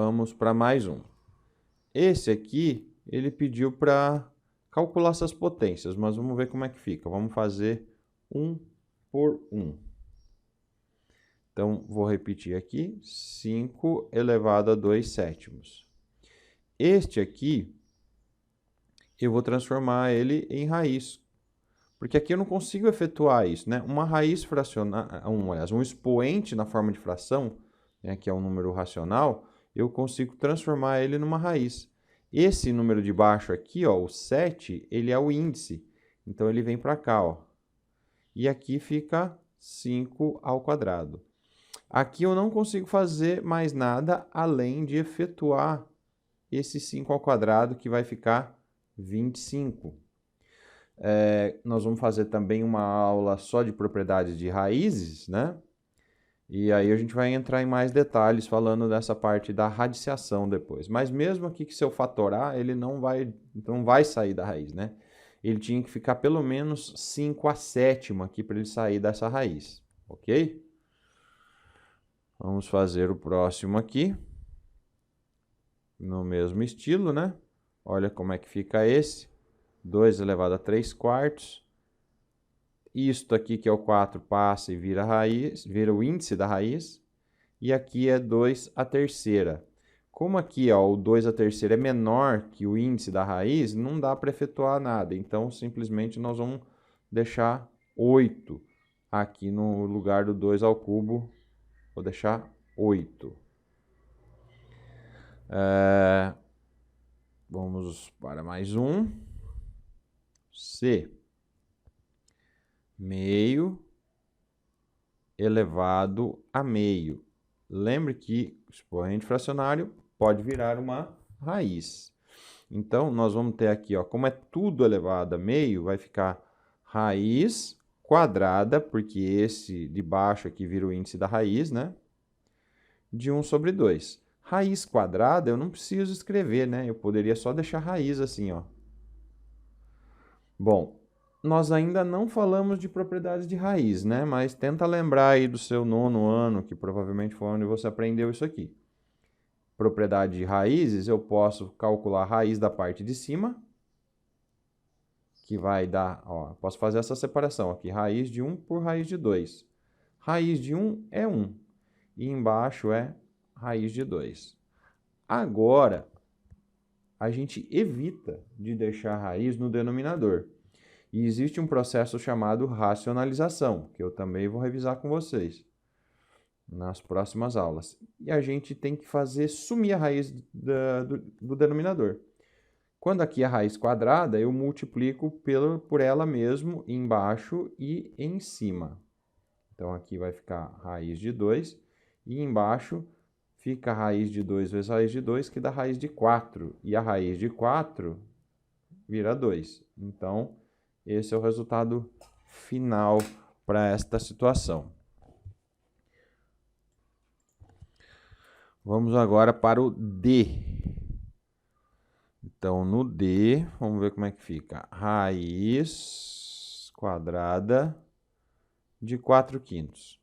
vamos para mais um. Esse aqui, ele pediu para calcular essas potências, mas vamos ver como é que fica. Vamos fazer 1 por 1. Então, vou repetir aqui, 5 elevado a 2 sétimos. Este aqui, eu vou transformar ele em raiz, porque aqui eu não consigo efetuar isso, né? Uma raiz fracionária, um expoente na forma de fração, né, que é um número racional, eu consigo transformar ele numa raiz. Esse número de baixo aqui, ó, o 7, ele é o índice, então ele vem para cá, ó. E aqui fica 5 ao quadrado. Aqui eu não consigo fazer mais nada além de efetuar esse 5 ao quadrado, que vai ficar 25. Nós vamos fazer também uma aula só de propriedades de raízes, né? E aí a gente vai entrar em mais detalhes falando dessa parte da radiciação depois. Mas mesmo aqui que se eu fatorar, ele não vai sair da raiz, né? Ele tinha que ficar pelo menos 5 a sétima aqui para ele sair dessa raiz, ok? Vamos fazer o próximo aqui, no mesmo estilo, né? Olha como é que fica esse. 2 elevado a 3 quartos. Isto aqui, que é o 4, passa e vira raiz, vira o índice da raiz. E aqui é 2 a terceira. Como aqui, ó, o 2 a terceira é menor que o índice da raiz, não dá para efetuar nada. Então, simplesmente, nós vamos deixar 8 aqui no lugar do 2 ao cubo. Vou deixar 8. Vamos para mais um. C. Meio elevado a meio. Lembre que o expoente fracionário pode virar uma raiz. Então, nós vamos ter aqui, ó, como é tudo elevado a meio, vai ficar raiz quadrada, porque esse de baixo aqui vira o índice da raiz, né? De 1 sobre 2. Raiz quadrada eu não preciso escrever, né? Eu poderia só deixar raiz assim, ó. Bom, nós ainda não falamos de propriedades de raiz, né? Mas tenta lembrar aí do seu 9º ano, que provavelmente foi onde você aprendeu isso aqui. Propriedade de raízes, eu posso calcular a raiz da parte de cima, que vai dar, ó, posso fazer essa separação aqui, raiz de 1 por raiz de 2. Raiz de 1 é 1, e embaixo é raiz de 2. Agora, a gente evita de deixar raiz no denominador. E existe um processo chamado racionalização, que eu também vou revisar com vocês nas próximas aulas. E a gente tem que fazer sumir a raiz do denominador. Quando aqui é raiz quadrada, eu multiplico por ela mesmo embaixo e em cima. Então, aqui vai ficar raiz de 2 e embaixo fica a raiz de 2 vezes raiz de 2, que dá raiz de 4. E a raiz de 4 vira 2. Então, esse é o resultado final para esta situação. Vamos agora para o D. Então, no D, vamos ver como é que fica. Raiz quadrada de 4/5.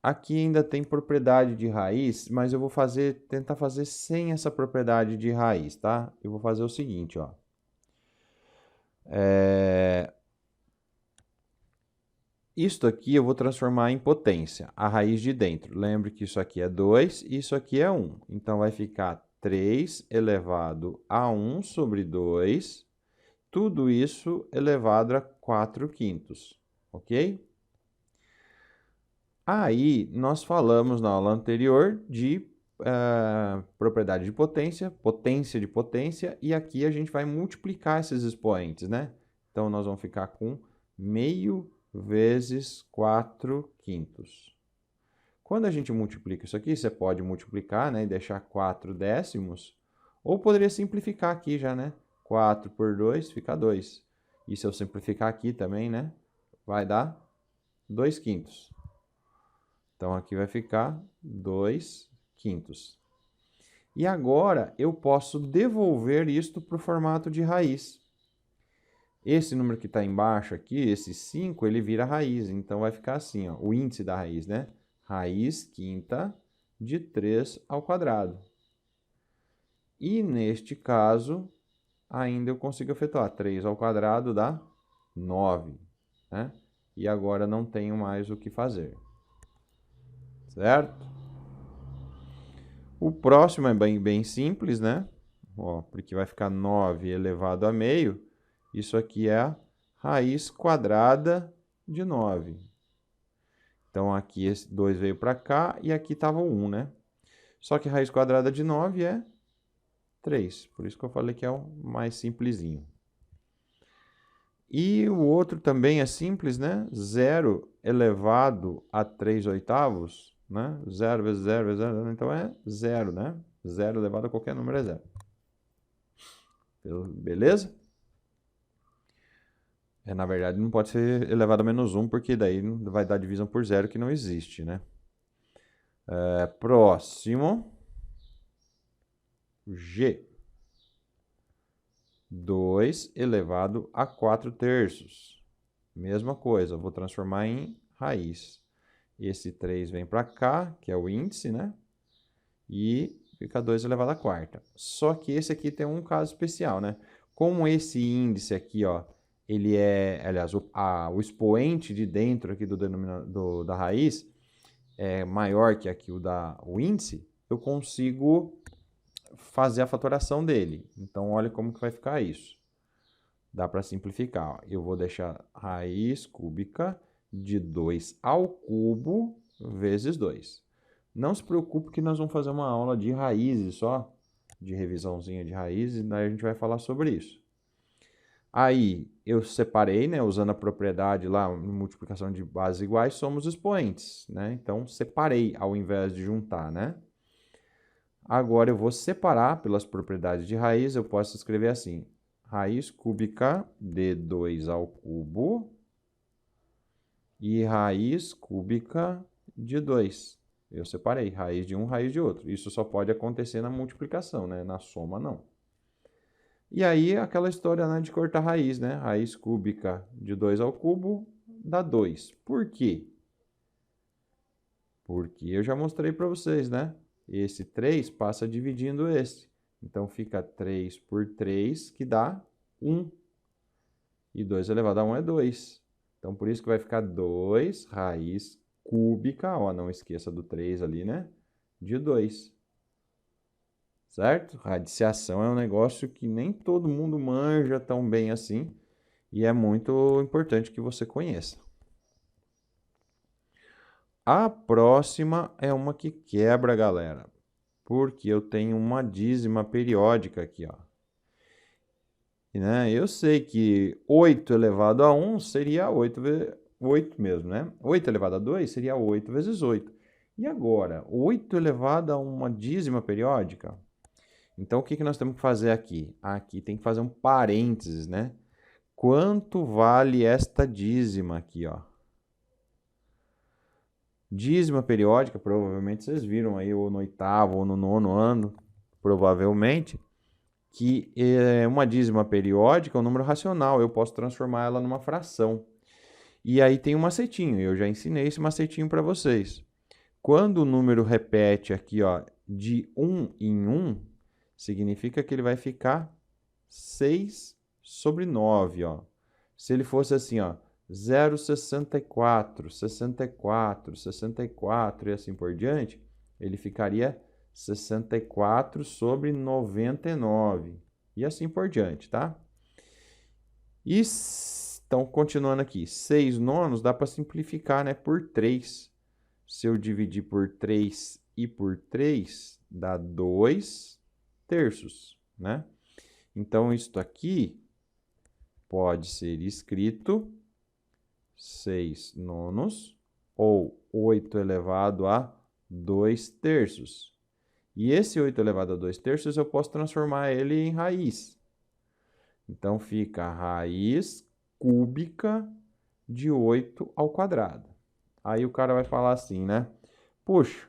Aqui ainda tem propriedade de raiz, mas eu vou tentar fazer sem essa propriedade de raiz, tá? Eu vou fazer o seguinte, ó. Isto aqui eu vou transformar em potência, a raiz de dentro. Lembre que isso aqui é 2 e isso aqui é 1. Então, vai ficar 3 elevado a 1 sobre 2, tudo isso elevado a 4/5, ok? Aí, nós falamos na aula anterior de propriedade de potência, potência de potência, e aqui a gente vai multiplicar esses expoentes, né? Então, nós vamos ficar com meio vezes 4/5. Quando a gente multiplica isso aqui, você pode multiplicar, né, e deixar 4 décimos, ou poderia simplificar aqui já, né? 4 por 2 fica 2. E se eu simplificar aqui também, né, vai dar 2/5. Então, aqui vai ficar 2/5. E agora, eu posso devolver isto para o formato de raiz. Esse número que está embaixo aqui, esse 5, ele vira raiz. Então, vai ficar assim, ó, o índice da raiz, né? Raiz quinta de 3 ao quadrado. E neste caso, ainda eu consigo efetuar. 3 ao quadrado dá 9, né? E agora não tenho mais o que fazer. Certo? O próximo é bem simples, né? Ó, porque vai ficar 9 elevado a meio. Isso aqui é a raiz quadrada de 9. Então, aqui esse 2 veio para cá e aqui estava o 1, né? Só que raiz quadrada de 9 é 3. Por isso que eu falei que é o mais simplesinho. E o outro também é simples, né? 0 elevado a 3 oitavos, né? 0 vezes 0 vezes 0, então é 0, né? 0 elevado a qualquer número é 0. Beleza? Na verdade, não pode ser elevado a menos 1, porque daí vai dar divisão por 0, que não existe, né? Próximo. G. 2 elevado a 4 terços. Mesma coisa, vou transformar em raiz. Esse 3 vem para cá, que é o índice, né? E fica 2 elevado a quarta. Só que esse aqui tem um caso especial, né? Como esse índice aqui, ó, ele é, aliás, o expoente de dentro aqui da raiz é maior que aqui o índice, eu consigo fazer a fatoração dele. Então, olha como que vai ficar isso. Dá para simplificar. Eu vou deixar raiz cúbica de 2 ao cubo vezes 2. Não se preocupe que nós vamos fazer uma aula de raízes só, de revisãozinha de raízes, daí a gente vai falar sobre isso. Aí, eu separei, né, usando a propriedade lá, multiplicação de bases iguais, somos expoentes, né? Então, separei ao invés de juntar, né? Agora, eu vou separar pelas propriedades de raiz, eu posso escrever assim, raiz cúbica de 2 ao cubo e raiz cúbica de 2. Eu separei raiz de um, raiz de outro. Isso só pode acontecer na multiplicação, né? Na soma, não. E aí, aquela história, né, de cortar raiz, né? Raiz cúbica de 2 ao cubo dá 2. Por quê? Porque eu já mostrei para vocês, né? Esse 3 passa dividindo esse. Então, fica 3 por 3, que dá 1. E 2 elevado a 1 é 2. Então, por isso que vai ficar 2 raiz cúbica, ó, não esqueça do 3 ali, né? De 2. Certo? Radiciação é um negócio que nem todo mundo manja tão bem assim. E é muito importante que você conheça. A próxima é uma que quebra, galera. Porque eu tenho uma dízima periódica aqui, ó. E, né, eu sei que 8 elevado a 1 seria 8 mesmo, né? 8 elevado a 2 seria 8 vezes 8. E agora, 8 elevado a uma dízima periódica? Então, o que nós temos que fazer aqui? Aqui tem que fazer um parênteses, né? Quanto vale esta dízima aqui, ó? Dízima periódica, provavelmente vocês viram aí, ou no 8º ou no 9º ano, provavelmente, que uma dízima periódica é um número racional, eu posso transformar ela numa fração. E aí tem um macetinho, eu já ensinei esse macetinho para vocês. Quando o número repete aqui, ó, de 1 em 1, significa que ele vai ficar 6 sobre 9, ó. Se ele fosse assim, ó, 0,64, 64, 64 e assim por diante, ele ficaria 64 sobre 99 e assim por diante, tá? E então, continuando aqui, 6 nonos dá para simplificar, né, por 3. Se eu dividir por 3 e por 3, dá 2 terços, né? Então, isto aqui pode ser escrito 6 nonos ou 8 elevado a 2 terços. E esse 8 elevado a 2 terços eu posso transformar ele em raiz. Então, fica raiz cúbica de 8 ao quadrado. Aí o cara vai falar assim, né? Puxa,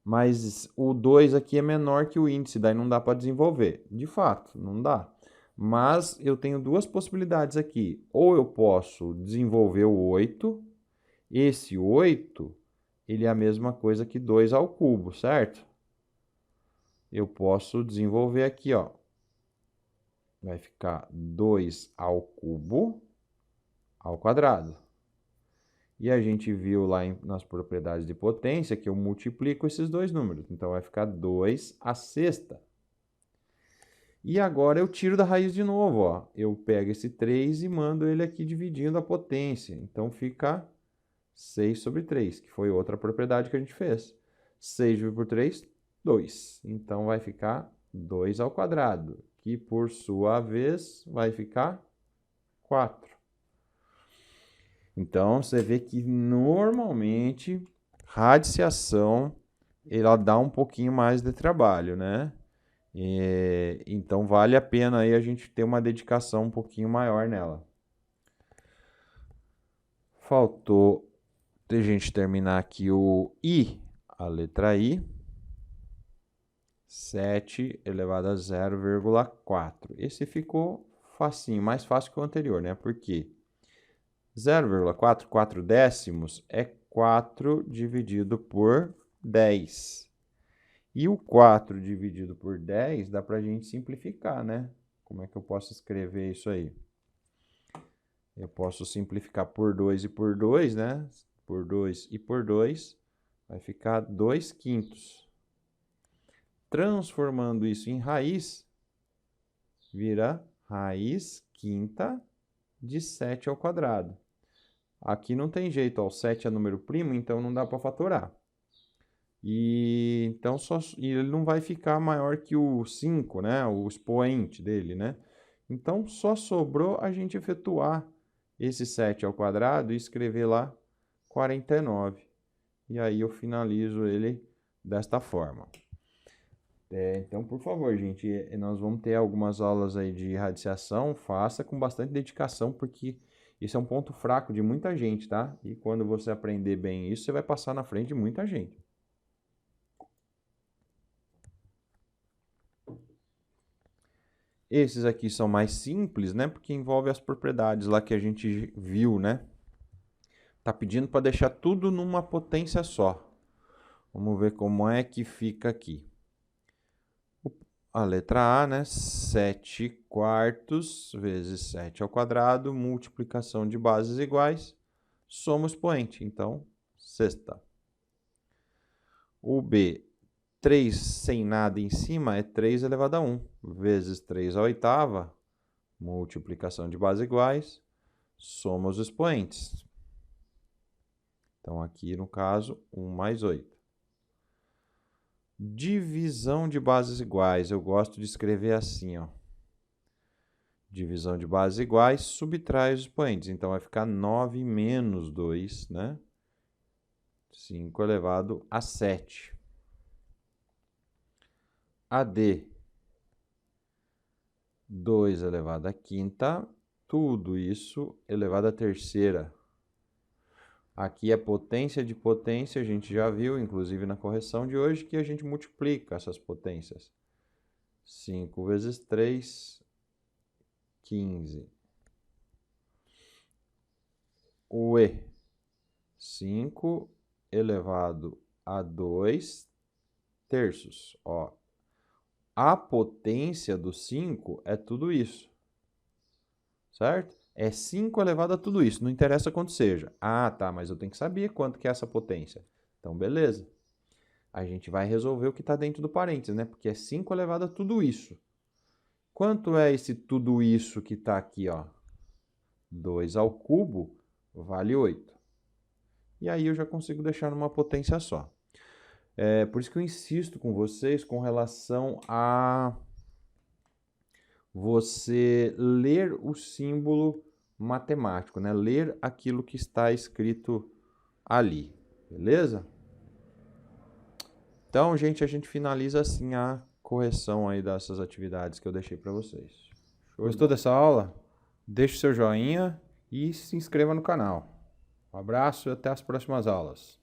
mas o 2 aqui é menor que o índice, daí não dá para desenvolver. De fato, não dá. Mas eu tenho duas possibilidades aqui. Ou eu posso desenvolver o 8, esse 8 ele é a mesma coisa que 2 ao cubo, certo? Eu posso desenvolver aqui, ó. Vai ficar 2 ao cubo ao quadrado. E a gente viu lá nas propriedades de potência que eu multiplico esses dois números. Então, vai ficar 2 à sexta. E agora eu tiro da raiz de novo, ó. Eu pego esse 3 e mando ele aqui dividindo a potência. Então, fica 6 sobre 3, que foi outra propriedade que a gente fez. 6 dividido por 3, 2. Então, vai ficar 2 ao quadrado, que por sua vez vai ficar 4. Então, você vê que normalmente radiciação ela dá um pouquinho mais de trabalho, né? Então, vale a pena aí a gente ter uma dedicação um pouquinho maior nela. Faltou a gente terminar aqui o I, a letra I. 7 elevado a 0,4. Esse ficou facinho, mais fácil que o anterior, né? Por quê? 0,4, 4 décimos, é 4 dividido por 10. E o 4 dividido por 10 dá para a gente simplificar, né? Como é que eu posso escrever isso aí? Eu posso simplificar por 2 e por 2, né? Por 2 e por 2, vai ficar 2 quintos. Transformando isso em raiz, vira raiz quinta de 7 ao quadrado. Aqui não tem jeito, ó, o 7 é número primo, então não dá para fatorar. E ele não vai ficar maior que o 5, né? O expoente dele, né? Então, só sobrou a gente efetuar esse 7 ao quadrado e escrever lá 49. E aí eu finalizo ele desta forma. Então, por favor, gente, nós vamos ter algumas aulas aí de radiciação. Faça com bastante dedicação, porque isso é um ponto fraco de muita gente, tá? E quando você aprender bem isso, você vai passar na frente de muita gente. Esses aqui são mais simples, né? Porque envolve as propriedades lá que a gente viu, né? Tá pedindo para deixar tudo numa potência só. Vamos ver como é que fica aqui. A letra A, né? 7 quartos vezes 7 ao quadrado, multiplicação de bases iguais, soma o expoente. Então, sexta. O B, 3 sem nada em cima é 3 elevado a 1, vezes 3 à oitava, multiplicação de bases iguais, soma os expoentes. Então, aqui no caso, 1 mais 8. Divisão de bases iguais, eu gosto de escrever assim, ó. Divisão de bases iguais, subtrai os expoentes. Então, vai ficar 9 menos 2, né? 5 elevado a 7. AD, 2 elevado a quinta, tudo isso elevado a terceira. Aqui é potência de potência, a gente já viu, inclusive na correção de hoje, que a gente multiplica essas potências. 5 vezes 3, 15. O E, 5 elevado a 2 terços. Ó, a potência do 5 é tudo isso, certo? É 5 elevado a tudo isso, não interessa quanto seja. Ah, tá, mas eu tenho que saber quanto que é essa potência. Então, beleza. A gente vai resolver o que está dentro do parênteses, né? Porque é 5 elevado a tudo isso. Quanto é esse tudo isso que está aqui, ó? 2 ao cubo vale 8. E aí eu já consigo deixar numa potência só. Por isso que eu insisto com vocês com relação a você ler o símbolo matemático, né? Ler aquilo que está escrito ali, beleza? Então, gente, a gente finaliza assim a correção aí dessas atividades que eu deixei para vocês. Gostou dessa aula? Deixe seu joinha e se inscreva no canal. Um abraço e até as próximas aulas.